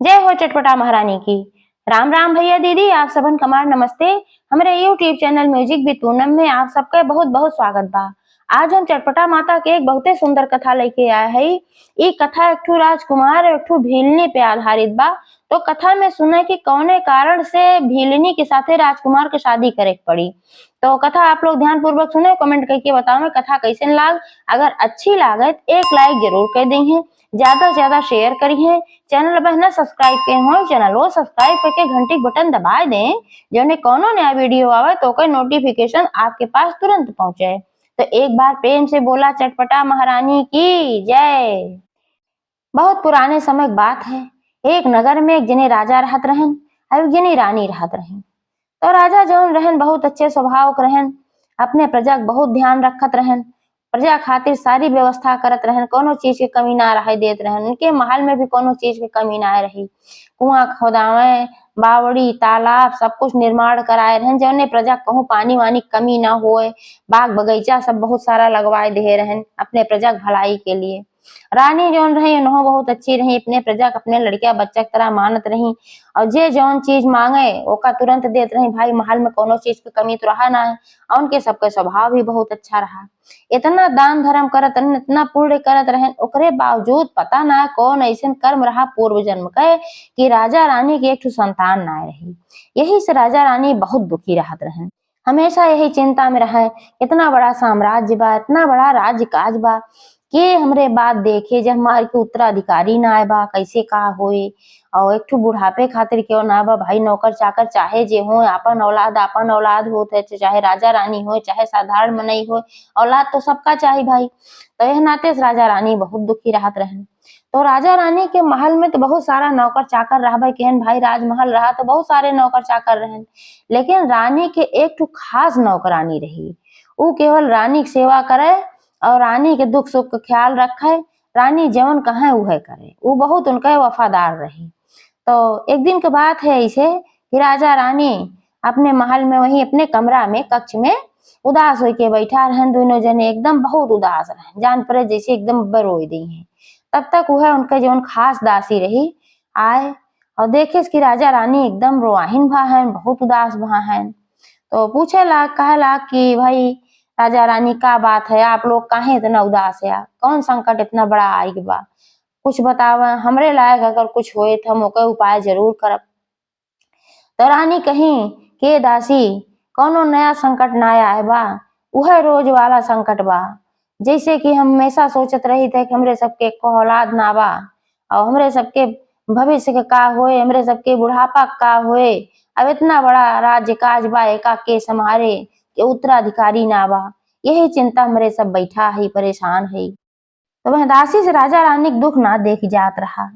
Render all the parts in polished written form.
जय हो चटपटा महारानी की। राम राम भैया दीदी, आप सबन कमार नमस्ते। हमारे YouTube channel music with Poonam में आप सबका बहुत बहुत स्वागत बा। आज हम चटपटा माता के एक बहुते सुंदर कथा लेके आए हई। ई कथा एक ठो राजकुमार और एक ठो भीलनी पे आधारित बा। तो कथा में सुने कि कौने कारण से भीलनी के साथे राजकुमार के शादी करे के पड़ी। तो कथा आप लोग ध्यान पूर्वक सुने, कमेंट करके बताओ कथा कैसे लाग। अगर अच्छी लागत एक लाइक जरूर कर दी है, ज्यादा से ज्यादा शेयर करिए। चैनल पर ना सब्सक्राइब के हो, चैनल वो सब्सक्राइब करके घंटी बटन दबा दें, जो ने कोनो नया वीडियो आवे तो कोई नोटिफिकेशन आपके पास तुरंत पहुंचे। तो एक बार प्रेम से बोला चटपटा महारानी की जय। बहुत पुराने समय की बात है। एक नगर में एक जने राजा रहत रहन और एक जनी रानी रहत रहन। तो राजा जौन रहन बहुत अच्छे स्वभाव के रहन, अपने प्रजा के बहुत ध्यान रखत रहन, प्रजा खातिर सारी व्यवस्था करत रहन, कोनो चीज की कमी ना रहे देत रहन। उनके महल में भी कोनो चीज की कमी ना रही। कुआं खोदावे, बावड़ी, तालाब सब कुछ निर्माण कराए रहन, जौने प्रजा कहूँ पानी वानी कमी ना होए। बाग बगीचा सब बहुत सारा लगवाए दे रहन अपने प्रजा के भलाई के लिए। रानी जौन रही उन्हों बहुत अच्छी रही, अपने प्रजा के अपने लड़किया बच्चा की तरह मानत रही और जे जौन चीज मांगे ओका तुरंत देत रही। भाई महल में कोनो चीज की कमी तो रहा ना है। और उनके सबके स्वभाव भी बहुत अच्छा रहा। इतना दान धर्म करत रहन, इतना पुण्य करत रहन, ओकरे बावजूद पता ना कौन ऐसन कर्म रहा पूर्व जन्म के कि राजा रानी की एक ठो संतान ना रही। यही से राजा रानी बहुत दुखी रहत रहन, हमेशा यही चिंता में रहे। इतना बड़ा साम्राज्य बा, इतना बड़ा राज्य काज बा के हमरे बात देखे जब हमार के उत्तराधिकारी ना आए बा, कैसे का होई। और एक ठो बुढ़ापे खातिर क्यों ना बा, भाई नौकर चाकर चाहे जे हो, अपन औलाद होत है, चाहे राजा रानी हो चाहे साधारण मनई हो, औलाद तो सबका चाही भाई। तो यह नाते राजा रानी बहुत दुखी रहत रहन। तो राजा रानी के महल में तो बहुत सारा नौकर चाकर रहा भाई, केहन भाई राजमहल रहा तो बहुत सारे नौकर चाकर रहन। लेकिन रानी के एक ठो खास नौकरानी रही, वो केवल रानी की सेवा करे और रानी के दुख सुख का ख्याल रखे। रानी जवन कहे वह करे, वो बहुत उनके वफादार रही। तो एक दिन की बात है इसे कि राजा रानी अपने महल में वही अपने कमरा में कक्ष में उदास होके बैठा रहन। दोनों जने एकदम बहुत उदास रहन, जान पड़े जैसे एकदम बरोई दी है। तब तक वह उनके जो खास दासी रही आए और देखे कि राजा रानी एकदम रोआहिन भा है, बहुत उदास भा है। तो पूछे लाग कहे लाग कि भाई राजा रानी का बात है, आप लोग काहे इतना उदास है, कौन संकट इतना बड़ा आई बा, कुछ बतावा हमरे लायक अगर कुछ होए तो हम ओके उपाय जरूर करब। तो रानी कहीं के दासी कोनो नया संकट ना आए बा, वह रोज वाला संकट बा। जैसे कि हम हमेशा सोचत रही थे कि हमरे सबके को औलाद ना बा और हमरे सबके भविष्य के का होए, हमरे सबके बुढ़ापा का होए। अब इतना बड़ा राज्य काज बा एका के संहारे के उत्तराधिकारी ना बा, यही चिंता हमरे सब बैठा है, परेशान है। तो वह दासी से राजा रानी के दुख ना देख जात रहा।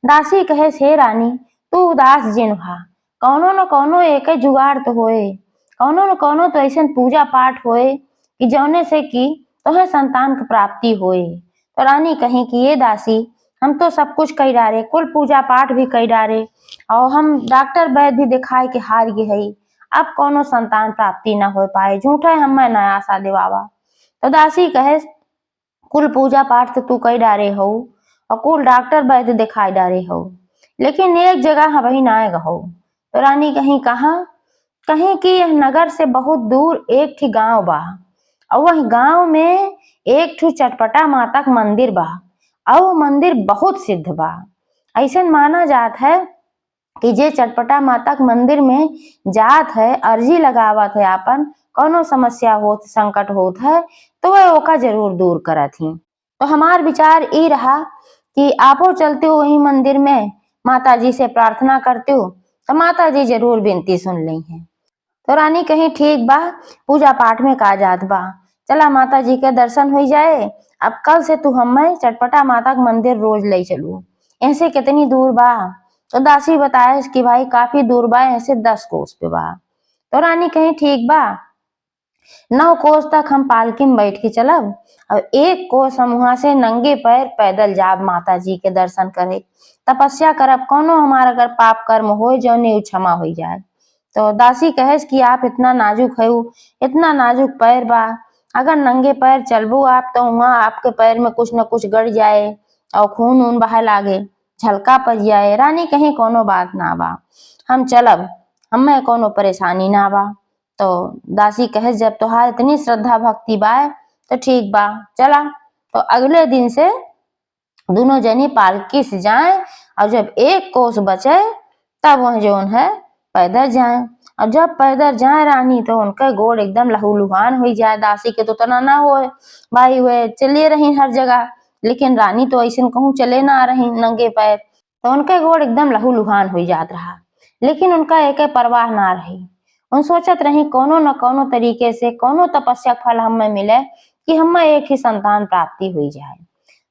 दासी कहे हे रानी तू उदास जिन भा, कौनो न कौनो एक जुगाड़ तो होए, कौनो न कौनो तो ऐसा पूजा पाठ होए कि जौने से कि तुम्हें संतान की प्राप्ति होए। तो रानी कही कि ये दासी हम तो सब कुछ कई डारे, कुल पूजा पाठ भी कई डारे और हम डॉक्टर वैद्य भी दिखाए के हार गए है, अब कोनो संतान प्राप्ति न हो पाए, झूठा हम नया आशा दिवावा। तो दासी कहे कुल पूजा पाठ तो तू कई डारे हो और कुल डॉक्टर वैद्य दिखाई डारे हो, लेकिन एक जगह वही ना हो। तो रानी कहीं कहा, कहीं कि यह नगर से बहुत दूर एक ठी गांव बा और वह गांव में एक ठो चटपटा माता का मंदिर बा और वो मंदिर बहुत सिद्ध बा। ऐसा माना जात है कि जे चटपटा माता के मंदिर में जात है, अर्जी लगावत है, आपन कोनो समस्या होत संकट होत है तो वह ओका जरूर दूर करत ही। तो हमार विचार ये रहा कि आपो चलते हो वही मंदिर में माता जी से प्रार्थना करते हो तो माता जी जरूर विनती सुन ली है। तो रानी कहीं ठीक बा, पूजा पाठ में का जात बा, चला माता जी के दर्शन हो जाए। अब कल से तू हमें चटपटा माता का मंदिर रोज ले चलू। ऐसे कितनी दूर बा? तो दासी बताए कि भाई काफी दूर बा, ऐसे 10 कोस पे बा। तो रानी कहीं ठीक बा, 9 कोस तक हम पालकी में बैठ के चलब और 1 कोस हम वहां से नंगे पैर पैदल जाब माता जी के दर्शन करे, तपस्या करब, कोनो हमारा अगर पाप कर्म हो जो नहीं क्षमा हो जाए। तो दासी कहे कि आप इतना नाजुक है, इतना नाजुक पैर बा, अगर नंगे पैर चलबू आप तो वहां आपके पैर में कुछ न कुछ गड़ जाए और खून ऊन बहे लागे। झलका पर जाए। रानी कहीं कोनो बात ना बा, हम चलब, हमें कोनो परेशानी ना बा। तो दासी कहे जब तोहार इतनी श्रद्धा भक्ति बा तो ठीक बा, चला। तो अगले दिन से दोनों जनी पालकी से जाए और जब एक कोस बचे तब वह जो है पैदल जाए। और जब पैदल जाए रानी तो उनका गोड़ एकदम लहूलुहान हो जाए। दासी के तो तना ना हो भाई, वे चले रही हर जगह, लेकिन रानी तो ऐसे कहूँ चले ना रही नंगे पैर। तो उनके गोड़ एकदम लहूलुहान हो जात रहा, लेकिन उनका एक परवाह ना रही। उन सोचत रही कोनो न कोनो तरीके से कोनो तपस्या फल हमें मिले कि हमें एक ही संतान प्राप्ति हुई जाए।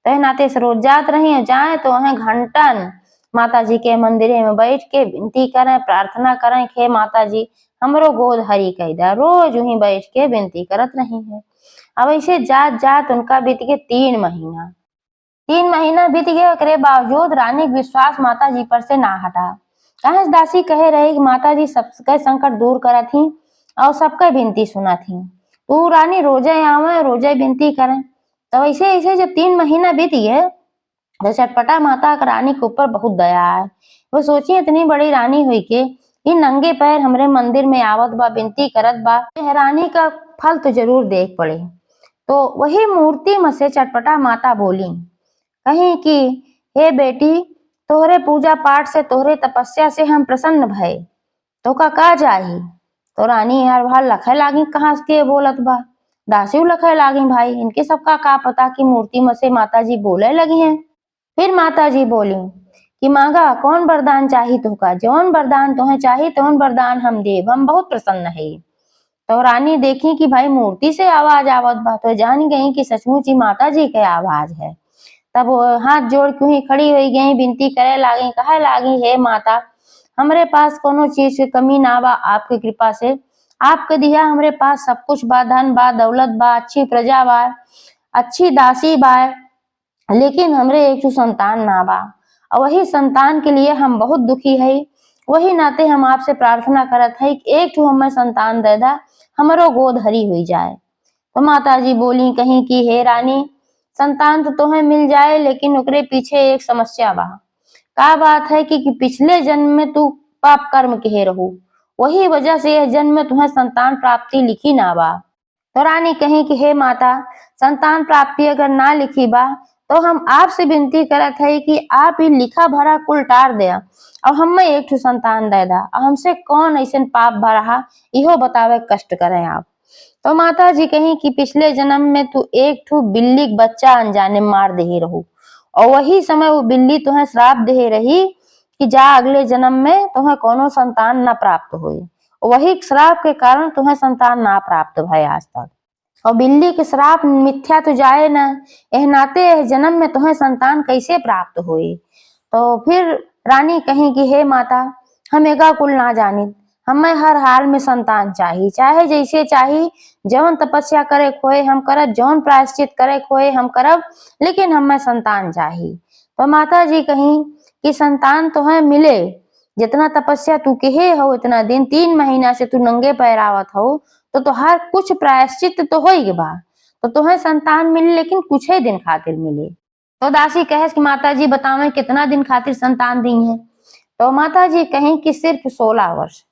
तो नाते से रोज जात रही जाए तो वह घंटन माता जी के मंदिरे में बैठ के विनती करें, प्रार्थना करें, हे माता जी हमरो गोद हरी कह दे। रोज वहीं बैठ के विनती करत रही है। अब ऐसे जात जात उनका बीत गए 3 महीना। 3 महीना बीत गए, करे बावजूद रानी के विश्वास माता जी पर से ना हटा। कहे दासी कहे रही कि माता जी सबके संकट दूर करा थी और सबके विनती सुना थी। तू रानी रोजे आवे, रोजे विनती करें। तो ऐसे ऐसे जब 3 महीना बीत गए तो चटपटा माता का रानी के ऊपर बहुत दया है। वो सोची इतनी बड़ी रानी हुई के ये नंगे पैर हमरे मंदिर में आवत बा, विनती करत बा, रानी का फल तो जरूर देख पड़े। तो वही मूर्ति में से चटपटा माता बोली, कहीं कि हे बेटी, तोहरे पूजा पाठ से, तोहरे तपस्या से हम प्रसन्न भय, तो का जाही। तो रानी यार भाल लखे लागी कहाँ के बोलत बा। दासी लखे लागी भाई, इनके सबका का पता कि मूर्ति में से माता जी बोले लगी हैं। फिर माता जी बोली कि मांगा कौन वरदान चाहिए तुका, जौन वरदान तुम्हें चाहिए तौन वरदान हम देव, हम बहुत प्रसन्न है। तो रानी देखी कि भाई मूर्ति से आवाज आवत बा, तो जान गई कि सचमुच ही माता जी के आवाज है। तब वो हाथ जोड़ क्यों ही खड़ी हुई गई, विनती करे लागी, कहे लागी, हे माता हमरे पास कोनो चीज की कमी ना बा, आपकी कृपा से आपके दिया हमरे पास सब कुछ बा, धन बा, दौलत बा, अच्छी प्रजा बा, अच्छी दासी बा, लेकिन हमरे एक संतान ना बा और वही संतान के लिए हम बहुत दुखी है। वही नाते हम आपसे प्रार्थना करत है कि एक हमें संतान दे दा, हमरो गोद हरी हुई जाए। तो माता जी बोली कहीं कि हे रानी, संतान तो तुम्हें मिल जाए, लेकिन ओकरे पीछे एक समस्या बा। का बात है कि पिछले जन्म में तू पाप कर्म के रहू, वही वजह से यह जन्म में तुम्हें संतान प्राप्ति लिखी ना बा। तो रानी कहीं कि हे माता, संतान प्राप्ति अगर ना लिखी बा तो हम आपसे विनती करत है कि आप ही लिखा भरा कुल टार दे और हमें एक संतान दे दा। हमसे कौन ऐसे पाप भरा इहो बतावे कष्ट करें आप। तो माता जी कहीं कि पिछले जन्म में तू एक बिल्ली बच्चा अनजाने मार दे रहू और वही समय वो बिल्ली तुम्हें श्राप दे रही कि जा अगले जन्म में तुम्हें कोनो संतान न प्राप्त हुई। वही श्राप के कारण तुम्हें संतान ना प्राप्त भय आज तक। और बिल्ली के श्राप मिथ्या तो जाए न, एह नाते एह जन्म में तुम्हें संतान कैसे प्राप्त हुई। तो फिर रानी कहीं कि हे माता, हम एगा कुल ना जानी, हमें हर हाल में संतान चाहिए, चाहे जैसे चाहिए, जौन तपस्या करे खोए हम करब, जौन प्रायश्चित करे खोए हम करब, लेकिन हमें संतान चाहिए। तो माता जी कहीं कि संतान तो है मिले, जितना तपस्या तू कहे हो इतना दिन, 3 महीना से तू नंगे पैर आवत हो, तो हर कुछ प्रायश्चित तो हो ही बा, तो तुम्हें संतान मिले, लेकिन कुछ ही दिन खातिर मिले। तो दासी कहे कि माता जी बतावे कितना दिन खातिर संतान दी है। तो माता जी कहें कि सिर्फ 16 वर्ष,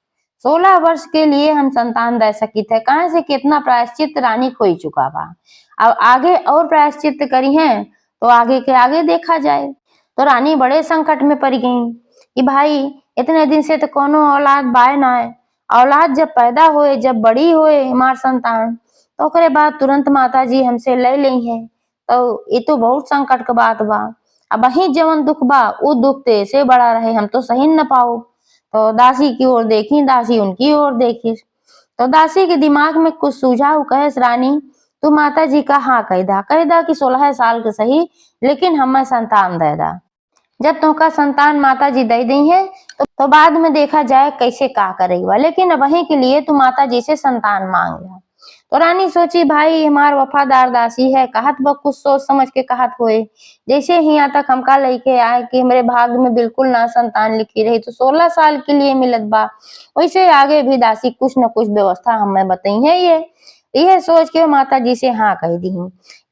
16 वर्ष के लिए हम संतान दे सकी थे। कहे से कितना प्रायश्चित रानी खोई चुका बा, अब आगे और प्रायश्चित करी है तो आगे के आगे देखा जाए। तो रानी बड़े संकट में पड़ गई कि भाई इतने दिन से तो कोनो औलाद बाय ना है, औलाद जब पैदा होए, जब बड़ी होए हमार संतान, तो ओकरे बाद तुरंत माता जी हमसे ले ली है। तो ये तो बहुत संकट का बात बा। अब वही जवन दुख बा वो दुख तो ऐसे बड़ा रहे, हम तो सही न पाओ। तो दासी की ओर देखी, दासी उनकी ओर देखी। तो दासी के दिमाग में कुछ सूझा, कहे रानी तू माता जी का हाँ कह दा कि 16 साल के सही, लेकिन हमें संतान दे दा। जब तुमका संतान माता जी दे दी है तो बाद में देखा जाए कैसे का करेगा, लेकिन वही के लिए तू माता जी से संतान मांग लिया। तो रानी सोची भाई हमार वफादार दासी है, कहत वो कुछ सोच समझ के कहत हुए। जैसे ही यहाँ तक हमका लेके आए कि मेरे भाग्य में बिल्कुल ना संतान लिखी रही, तो 16 साल के लिए मिलत बा, वैसे आगे भी दासी कुछ न कुछ व्यवस्था हमें बताई है। ये सोच के माता जी से हाँ कह दी,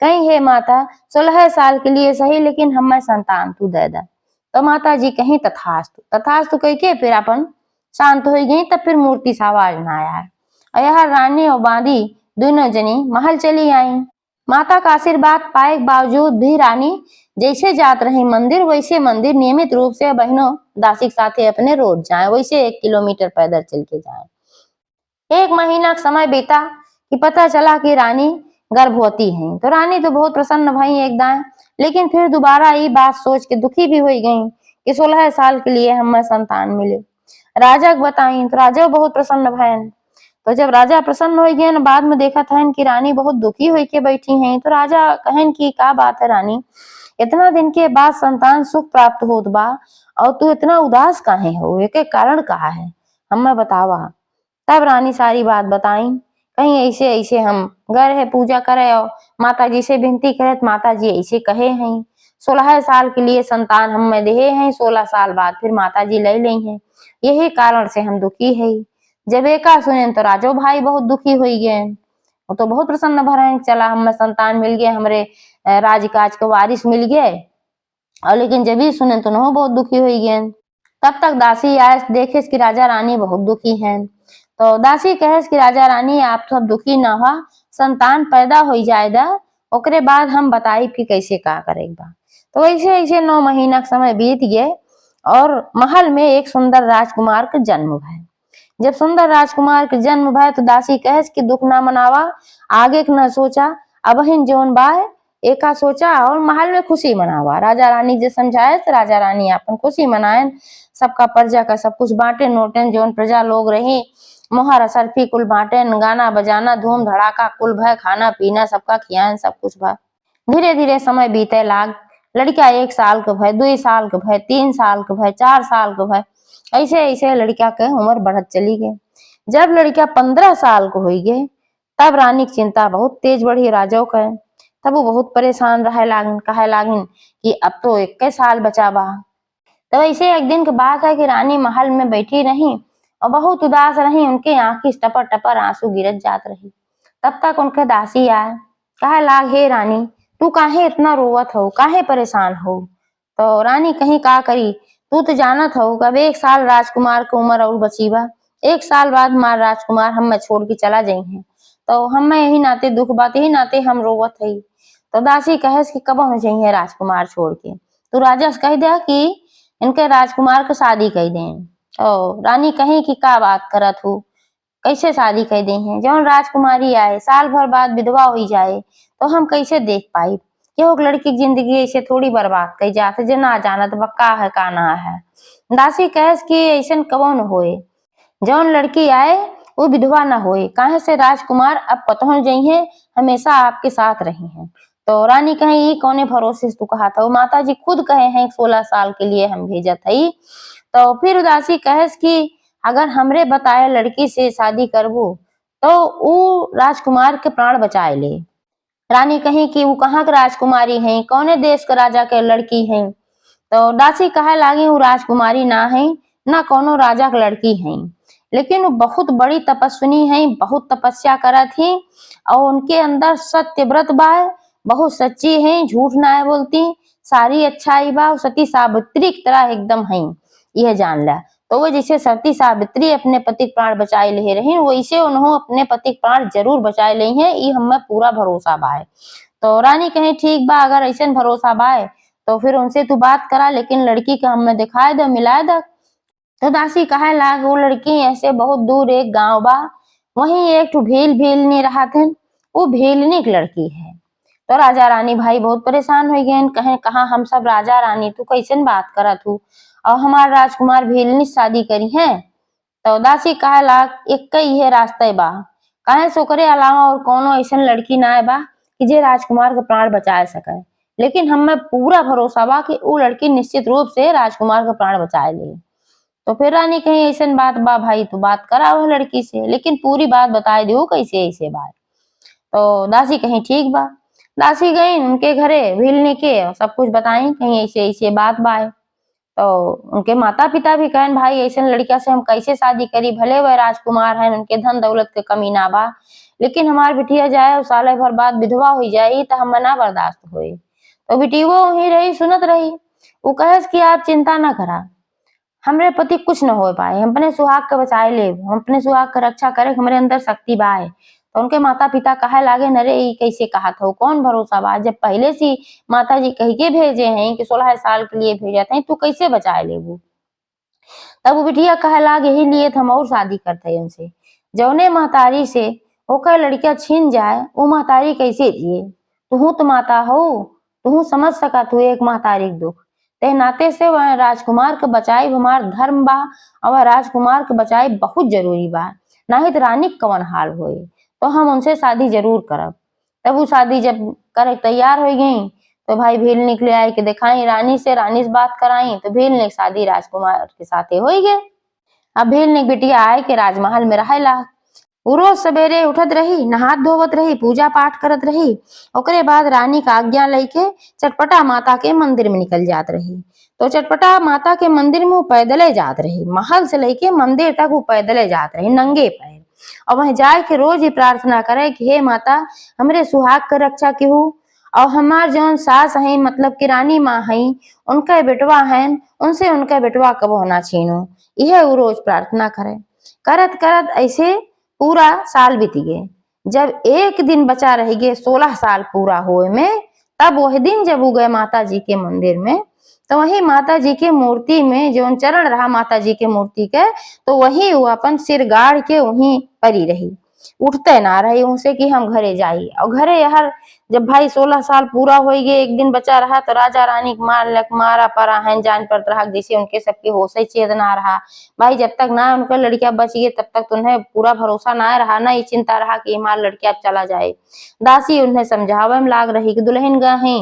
कहीं हे माता 16 साल के लिए सही, लेकिन हमें संतान तू दे दा। तो माता जी कहीं तथास्तु तथास्तु कह के फिर अपन शांत हो गई। तब फिर मूर्ति सा आवाज ना आया है। और यह रानी और बांदी दोनों जनी महल चली आई। माता का आशीर्वाद पाए के बावजूद भी रानी जैसे जात रही मंदिर, वैसे मंदिर नियमित रूप से बहनों दासी के साथ अपने रोज जाए, वैसे 1 किलोमीटर पैदल चल के जाए। 1 महीना का समय बीता कि पता चला कि रानी गर्भवती है। तो रानी तो बहुत प्रसन्न भई एकदम, लेकिन फिर दोबारा ये बात सोच के दुखी भी हो गई कि 16 साल के लिए हमें संतान मिले। राजा को बताई तो राजा बहुत प्रसन्न भयन। तो जब राजा प्रसन्न हो गए, बाद में देखा था कि रानी बहुत दुखी हुई के बैठी हैं। तो राजा कहन की का बात है रानी, इतना दिन के बाद संतान सुख प्राप्त होत बा और तू इतना उदास काहे हो, एक कारण कहा है हमें बतावा। तब रानी सारी बात बताई। कहीं ऐसे ऐसे हम गए है पूजा करे और माता जी से विनती करे, माता जी ऐसे कहे हैं 16 साल के लिए संतान हमें देहे हैं, 16 साल बाद फिर माता जी ले ली हैं, यही कारण से हम दुखी है। जब एका सुने तो राजो भाई बहुत दुखी हो गए। वो तो बहुत प्रसन्न भरे, चला हमें संतान मिल गए, हमारे राजकाज के वारिस मिल गए। और लेकिन जब ही सुने तो नहो बहुत दुखी हो गए। तब तक दासी आए देखे कि राजा रानी बहुत दुखी हैं। तो दासी कहे कि राजा रानी आप तो अब दुखी ना हुआ, संतान पैदा हो जाएगा, ओकरे बाद हम बताई कि कैसे का करेगा। तो ऐसे ऐसे 9 महीना का समय बीत गए और महल में एक सुंदर राजकुमार का जन्म भय। जब सुंदर राजकुमार के जन्म भय तो दासी कहे कि दुख ना मनावा, आगे के न सोचा, अब हिन जोन बाय एका सोचा और महल में खुशी मनावा। राजा रानी जो समझाए तो राजा रानी अपन खुशी मनाए, सबका प्रजा का सब कुछ बांटे, नोटन जोन प्रजा लोग रही मोहर असरफी कुल बांटेन, गाना बजाना धूम धड़ाका कुल भय, खाना पीना सबका खियान सब कुछ भय। धीरे धीरे समय बीते लाग, लड़का 1 साल के भय, 2 साल के भय, 3 साल के भय, 4 साल के भय, ऐसे ऐसे लड़का के उम्र बढ़त चली गई। जब लड़का 15 साल को हो गए तब रानी की चिंता बहुत तेज बढ़ी राजाओं के। तब वो बहुत परेशान रहे लागन, कहे लागन कि अब तो 21 साल बचा बा। तो ऐसे एक दिन की बात है कि रानी महल में बैठी रही और बहुत उदास रही, उनके आंखी टपर टपर आंसू गिरत जात रही। तब तक उनके दासी आए, कहे लाग हे रानी तू काहे इतना रोवत हो, काहे परेशान हो। तो रानी कहीं का करी, तू तो जानत हो कब 1 साल राजकुमार की उम्र और बची बा, 1 साल बाद हमार राजकुमार हमें छोड़ के चला जाई है, तो हमें यही नाते दुख बात, यही नाते हम रोवत है। तो दासी कहे कि कब होना चाहिए राजकुमार छोड़ के, तो राजा से कह दिया कि इनके राजकुमार के शादी कह दें। ओ रानी कहीं की का बात करत हो, कैसे शादी कह दी है, जौन राजकुमारी आए साल भर बाद विधवा हो जाए तो हम कैसे देख पाई, केहू लड़की की जिंदगी ऐसे थोड़ी बर्बाद कई जाते जे ना जानत बा का है का ना है। दासी कहे कि ऐसा कबो न होए, जौन लड़की आए वो विधवा न होए, काहे से राजकुमार अब पतोह जइहे हमेशा आपके साथ रही हैं। तो रानी कहे ये कौने भरोसे से तू कहा था, वो माता जी खुद कहे हैं 16 साल के लिए हम भेजत हई। तो फिर उदासी कहे कि अगर हमरे बताए लड़की से शादी करबू तो वो राजकुमार के प्राण बचाए ले। रानी कही कि वो कहाँ के राजकुमारी है, कौने देश के राजा के लड़की है। तो दासी कहे लागी वो राजकुमारी ना है, ना कोनो राजा के लड़की है, लेकिन वो बहुत बड़ी तपस्विनी है, बहुत तपस्या करत थी और उनके अंदर सत्य व्रत बा, बहुत सच्ची है, झूठ ना है बोलती, सारी अच्छाई बा, सती सावित्री की तरह एकदम है, यह जान ला। तो वो जैसे सती सावित्री अपने पति प्राण बचाए ले रही, वैसे उन्होंने अपने पति प्राण जरूर बचाए ले हैं, ये हमें पूरा भरोसा बा। तो रानी कहे ठीक बा, अगर ऐसा भरोसा बा तो फिर उनसे तू बात करा, लेकिन लड़की के हमें दिखाए दे, मिलाए दे। तो दासी कहे लाग वो लड़की ऐसे बहुत दूर एक गांव बा, वहीं एक तो भील नहीं रहा थे, वो भीलनी की लड़की है। तो राजा रानी भाई बहुत परेशान हो गए, कहे कहा हम सब राजा रानी तू कैसे बात करा तू, और हमार राजकुमार भीलनी शादी करी है। तो दासी कहे लाग एक ही है रास्ते बा, कहे सोकरे अलावा और कोनो ऐसा लड़की ना बा कि जे राजकुमार के प्राण बचा सके, लेकिन हमें पूरा भरोसा बा कि वो लड़की निश्चित रूप से राजकुमार के प्राण बचाए ले। तो फिर रानी कहीं ऐसा बात बा भाई तू बात करा वो लड़की से, लेकिन पूरी बात बताए दो कैसे ऐसे बात। तो दासी कहीं ठीक बा, दासी गई उनके घरे भीलने के सब कुछ बताई, कहीं ऐसे ऐसे बात बा। तो उनके माता पिता भी कहन भाई ऐसे लड़किया से हम कैसे शादी करी, भले वह राजकुमार है, उनके धन दौलत के कमी ना बा, लेकिन हमार बिटिया जाए साल भर बाद विधवा हो जाए तो हम ना बर्दाश्त होए। तो बिटी वो वहीं रही सुनत रही, वो कहे कि आप चिंता ना करा, हमरे पति कुछ न हो पाए, हम अपने सुहाग के बचाए ले, हम अपने सुहाग के रक्षा करे, हमारे अंदर शक्ति बा है। तो उनके माता पिता कहे लागे नरे ई कैसे कहा था, कौन भरोसा बा, जब पहले से माता जी कह के भेजे हैं कि 16 साल के लिए भेजा थे, तू कैसे बचाए लेबू। तब वो बिटिया कहे लागे यही लिए हम और शादी करते उनसे, जौने महतारी से ओकर लड़किया छीन जाए वो महतारी कैसे जिए। तू तो माता हो, तू समझ सका तू एक महतारी के दुख, ते नाते से वह राजकुमार के बचाई हमार धर्म बा, और राजकुमार के बचाई बहुत जरूरी बा, नहीं तो रानी कवन हाल होए, तो हम उनसे शादी जरूर करब। तब वो शादी जब करे तैयार हो गई तो भाई भील निकले आई के दिखाई रानी से बात कराई, तो भील ने शादी राजकुमार के साथे हो गए। अब भील ने बिटिया आए के राजमहल में रहेला, वो रोज सवेरे उठत रही, नहात धोवत रही, पूजा पाठ करत रही, ओकरे बाद रानी का आज्ञा लेके चटपटा माता के मंदिर में निकल जात रही। तो चटपटा माता के मंदिर में वो पैदले जात रही, महल से लेके मंदिर तक वो पैदले जात रही नंगे पैर, और वह जाए के रोज ही प्रार्थना करे कि हे माता हमरे सुहाग के रक्षा केहू, और हमार जौन सास है मतलब कि रानी माँ है उनका बेटवा है, उनसे उनका बेटवा कबो ना छीनो, यह वो रोज प्रार्थना करे। करत करत ऐसे पूरा साल बीत गए। जब एक दिन बचा रह गए 16 साल पूरा हुए में, तब वह दिन जब वो गए माता जी के मंदिर में, तो वही माता जी के मूर्ति में जो चरण रहा माता जी के मूर्ति के, तो वही वो अपन सिर गाड़ के वहीं परी रही, उठते ना रही उनसे कि हम घरे जाइए। और घरे यार जब भाई 16 साल पूरा हो गए, एक दिन बचा रहा, तो राजा रानी मारा परा है जान पड़ता रहा, जैसे उनके सबके होश चेत ना रहा। भाई जब तक ना उनका लड़किया बच गई तब तक तो उन्हें पूरा भरोसा ना रहा, ना ये चिंता रहा कि हमारा लड़किया अब चला जाए। दासी उन्हें समझावे में लाग रही कि दुल्हन गए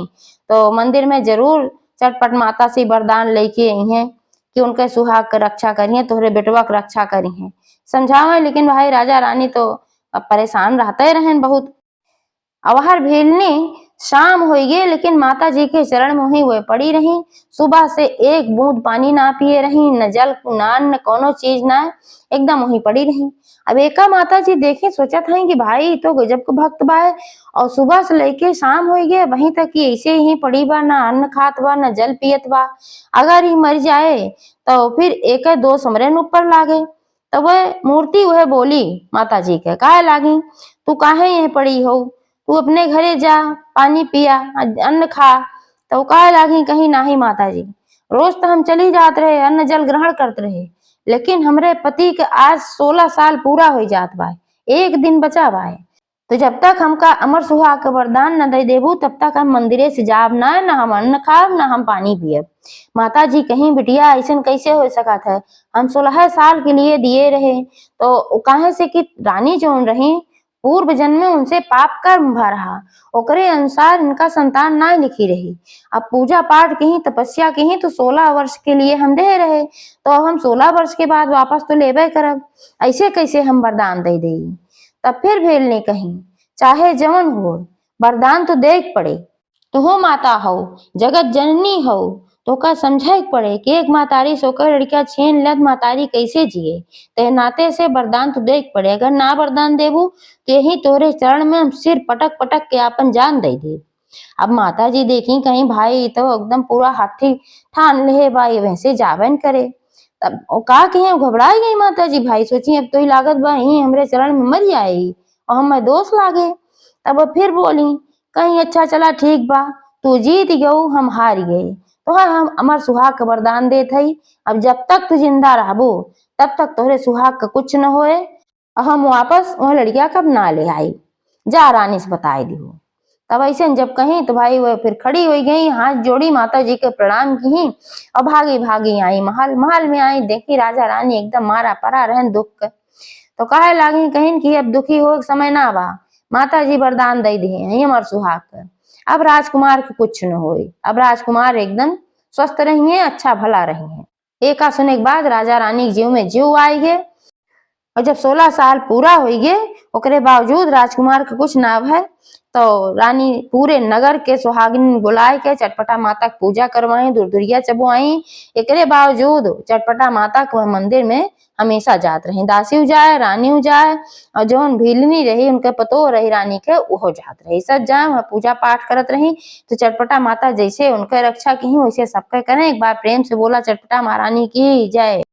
तो मंदिर में जरूर चटपट माता से वरदान लेके आई हैं कि उनके सुहाग का रक्षा करिए, तोहरे बेटवा का रक्षा करिए, समझावे। लेकिन भाई राजा रानी तो अब परेशान रहते रहें बहुत। अवहर भेलने शाम हो गए, लेकिन माता जी के चरण में ही वह पड़ी रही, सुबह से एक बूंद पानी ना पिए रही, न जल न कोनो चीज ना, एकदम वही पड़ी रही। अब एका माता जी देखे सोचा था कि भाई तो गजब को भक्त बा, और सुबह से लेके शाम हो गए वहीं तक कि ऐसे ही पड़ी बा, ना अन्न खात बा न जल पियत बा, अगर ही मर जाए तो फिर एक दो समरन ऊपर लागे। तो वह मूर्ति वह बोली माता जी के काहे लागी, तू काहे यह पड़ी हो, तू अपने घरे जा, पानी पिया, अन्न खा। तो कहे लागी कहीं नाही माता जी, रोज तो हम चली जात रहे, अन्न जल ग्रहण करते रहे, लेकिन हमरे पति के आज 16 साल पूरा हो जात बा, एक दिन बचा बा, तो जब तक हमका अमर सुहाग का वरदान न दे देबू तब तक हम मंदिरे से जाब ना, न हम अन्न खाब न हम पानी पियब। माता जी कहीं बिटिया ऐसा कैसे हो सका था, हम 16 साल के लिए दिए रहे, तो कहे से कि रानी जो रही पूर्व जन्म में उनसे पाप कर्म भा रहा, ओकरे अनुसार इनका संतान ना लिखी रही। अब पूजा पाठ की ही तपस्या की ही तो 16 वर्ष के लिए हम दे रहे, तो हम 16 वर्ष के बाद वापस तो लेबे करब, ऐसे कैसे हम वरदान दे दे। तब फिर भेल ने कही चाहे जवन हो वरदान तो देख पड़े, तो हो माता हो जगत जननी हो, तो का समझे पड़े कि एक मातारी सोकर लड़किया छीन लत मातारी कैसे जिए, ते नाते से वरदान तो देख पड़े, अगर ना वरदान देबू तो यही तोरे चरण में हम सिर पटक पटक के अपन जान दे दे। अब माता जी देखी कहीं भाई तो एकदम पूरा हाथी ठान ले भाई वैसे जावन करे, तब का कहीं घबराई गई माता जी, भाई सोची अब तो ही लागत बा ही हमरे चरण में मर जाएगी और हमें दोष लागे। तब फिर बोली कहीं अच्छा चला ठीक बा, तू जीत गऊ हम हार गए, तो हाँ हम अमर सुहाग का वरदान दे थई, अब जब तक तू जिंदा रहबो तब तक तोहरे सुहाग का कुछ न होए, और हम वापस वह लड़किया कब ना ले आई, जा रानी से बताई दी। तब ऐसे जब कहीं तो भाई वह फिर खड़ी हो गई, हाथ जोड़ी माता जी के प्रणाम की और भागी भागी आई महल। महल में आई देखी राजा रानी एकदम मारा परा रहन दुख के, तो कहे लागी कहीं कि अब दुखी हो समय ना बा, माता जी वरदान दे दिए अमर सुहाग के, अब राजकुमार के कुछ न हो, अब राजकुमार एकदम स्वस्थ रही है, अच्छा भला रही है। एक सुने के बाद राजा रानी जीव में जीव आई है। और जब 16 साल पूरा हो गए ओकरे बावजूद राजकुमार के कुछ ना भय तो रानी पूरे नगर के सुहागिन बुलाए के चटपटा माता की पूजा करवाई, दुर्दुरिया चबुआई। एकरे बावजूद चटपटा माता के मंदिर में हमेशा जात रही, दासी जाए रानी जाए और जौन भीलनी रही उनके पतो रही रानी के वो जात रही, सब जाए वहाँ पूजा पाठ करत रही। तो चटपटा माता जैसे उनके रक्षा की वैसे सबके करें। एक बार प्रेम से बोला चटपटा महारानी की जय।